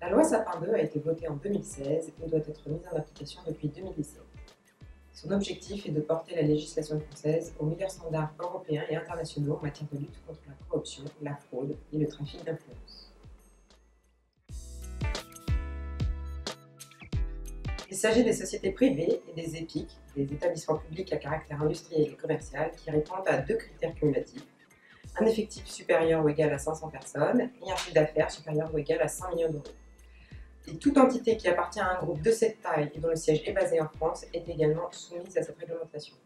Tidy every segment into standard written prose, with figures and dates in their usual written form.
La loi Sapin 2 a été votée en 2016 et doit être mise en application depuis 2017. Son objectif est de porter la législation française aux meilleurs standards européens et internationaux en matière de lutte contre la corruption, la fraude et le trafic d'influence. Il s'agit des sociétés privées et des EPIC, des établissements publics à caractère industriel et commercial, qui répondent à deux critères cumulatifs: un effectif supérieur ou égal à 500 personnes et un chiffre d'affaires supérieur ou égal à 100 millions d'euros. Et toute entité qui appartient à un groupe de cette taille et dont le siège est basé en France est également soumise à cette réglementation.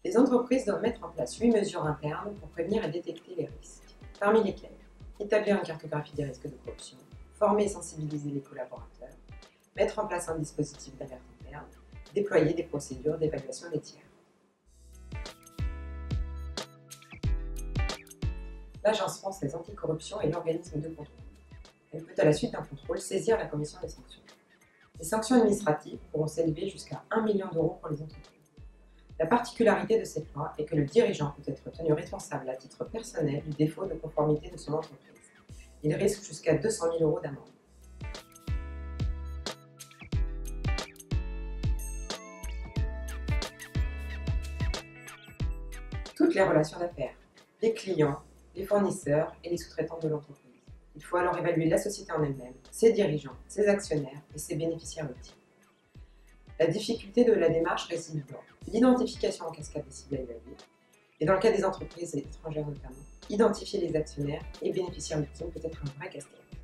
Les entreprises doivent mettre en place 8 mesures internes pour prévenir et détecter les risques, parmi lesquelles établir une cartographie des risques de corruption, former et sensibiliser les collaborateurs, mettre en place un dispositif d'alerte interne, déployer des procédures d'évaluation des tiers. L'Agence française anticorruption est l'organisme de contrôle. Elle peut, à la suite d'un contrôle, saisir la commission des sanctions. Les sanctions administratives pourront s'élever jusqu'à 1 million d'euros pour les entreprises. La particularité de cette loi est que le dirigeant peut être tenu responsable à titre personnel du défaut de conformité de son entreprise. Il risque jusqu'à 200 000 euros d'amende. Toutes les relations d'affaires, les clients, les fournisseurs et les sous-traitants de l'entreprise. Il faut alors évaluer la société en elle-même, ses dirigeants, ses actionnaires et ses bénéficiaires ultimes. La difficulté de la démarche réside dans l'identification en cascade des cibles à évaluer, et dans le cas des entreprises étrangères notamment, identifier les actionnaires et bénéficiaires ultimes peut être un vrai casse-tête.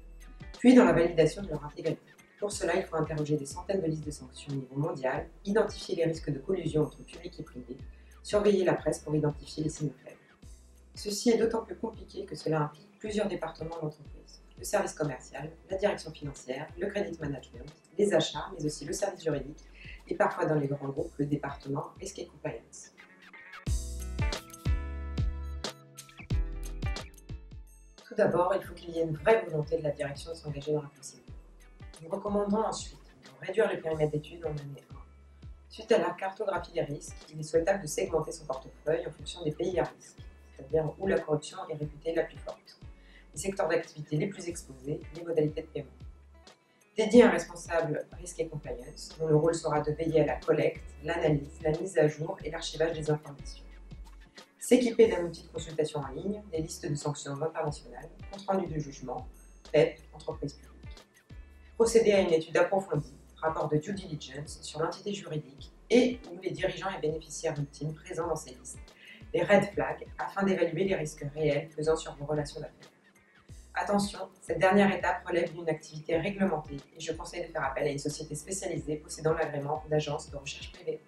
Puis dans la validation de leur intégrité. Pour cela, il faut interroger des centaines de listes de sanctions au niveau mondial, identifier les risques de collusion entre public et privé, surveiller la presse pour identifier les signaux faibles. Ceci est d'autant plus compliqué que cela implique plusieurs départements de l'entreprise: le service commercial, la direction financière, le credit management, les achats, mais aussi le service juridique et parfois dans les grands groupes, le département Risk et Compliance. Tout d'abord, il faut qu'il y ait une vraie volonté de la direction de s'engager dans la procédure. Nous recommandons ensuite de réduire le périmètre d'études en année 1. Suite à la cartographie des risques, il est souhaitable de segmenter son portefeuille en fonction des pays à risque, c'est-à-dire où la corruption est réputée la plus forte, les secteurs d'activité les plus exposés, les modalités de paiement. Dédier un responsable Risk et Compliance, dont le rôle sera de veiller à la collecte, l'analyse, la mise à jour et l'archivage des informations. S'équiper d'un outil de consultation en ligne, des listes de sanctions internationales, compte rendu de jugement, PEP, entreprise publique. Procéder à une étude approfondie, rapport de due diligence sur l'entité juridique et ou les dirigeants et bénéficiaires ultimes présents dans ces listes, les red flags, afin d'évaluer les risques réels pesant sur vos relations d'affaires. Attention, cette dernière étape relève d'une activité réglementée et je conseille de faire appel à une société spécialisée possédant l'agrément d'agence de recherche privée.